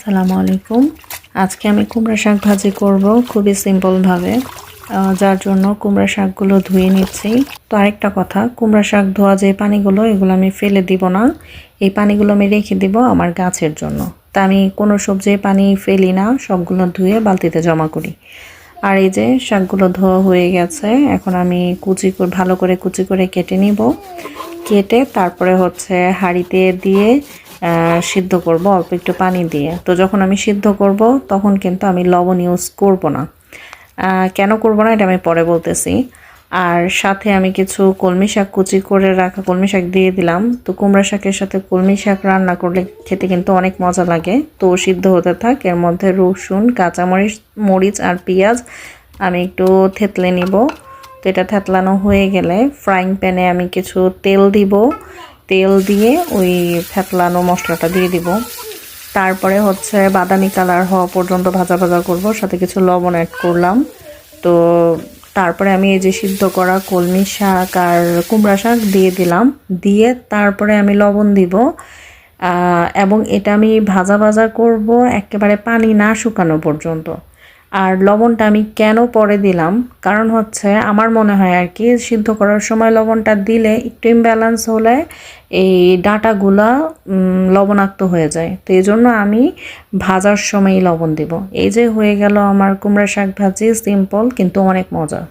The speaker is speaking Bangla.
আসসালামু আলাইকুম। আজকে আমি কুমড়া শাক ভাজি করব খুবই সিম্পলভাবে। যার জন্য কুমড়া শাকগুলো ধুয়ে নিচ্ছি। তো আরেকটা কথা, কুমড়া শাক ধোয়া যে পানিগুলো এগুলো আমি ফেলে দিব না। এই পানিগুলো আমি রেখে দিব আমার গাছের জন্য। তা আমি কোনো সবজির পানি ফেলি না, সবগুলো ধুয়ে বালতিতে জমা করি। আর এই যে শাকগুলো ধোয়া হয়ে গেছে, এখন আমি ভালো করে কুচি করে কেটে নিব। কেটে তারপরে হাঁড়িতে দিয়ে সিদ্ধ করব অল্প একটু পানি দিয়ে। তো যখন আমি সিদ্ধ করব তখন কিন্তু আমি লবণ ইউজ করব না। কেন করব না এটা আমি পরে বলতেছি। আর সাথে আমি কিছু কলমি শাক কুচি করে রাখা কলমি শাক দিয়ে দিলাম। তো কুমড়া শাকের সাথে কলমি শাক রান্না করলে খেতে কিন্তু অনেক মজা লাগে। তো সিদ্ধ হতে থাক, এর মধ্যে রসুন, কাঁচামরিচ, মরিচ আর পেঁয়াজ আমি একটু থেতলে নিব। তো এটা থেতলানো হয়ে গেলে ফ্রাইং প্যানে আমি কিছু তেল দিব। তেল দিয়ে ওই থেতলানো মশলাটা দিয়ে দিব। তারপরে বাদামি কালার হওয়া পর্যন্ত ভাজা ভাজা করব, সাথে কিছু লবণ অ্যাড করলাম। তো তারপরে আমি এই যে সিদ্ধ করা কলমি শাক আর কুমড়া শাক দিয়ে দিলাম। দিয়ে তারপরে আমি লবণ দিব। এবং এটা আমি ভাজা ভাজা করব একেবারে পানি না শুকানো পর্যন্ত। আর লবণটা আমি কেন পরে দিলাম, কারণ আমার মনে হয় আর কি সিদ্ধ করার সময় লবণটা দিলে একটু ইমব্যালেন্স হলে এই ডাঁটাগুলা লবণাক্ত হয়ে যায়। তো এই জন্য আমি ভাজার সময়ই লবণ দিব। এই যে হয়ে গেল আমার কুমড়া শাক ভাজি, সিম্পল কিন্তু অনেক মজা।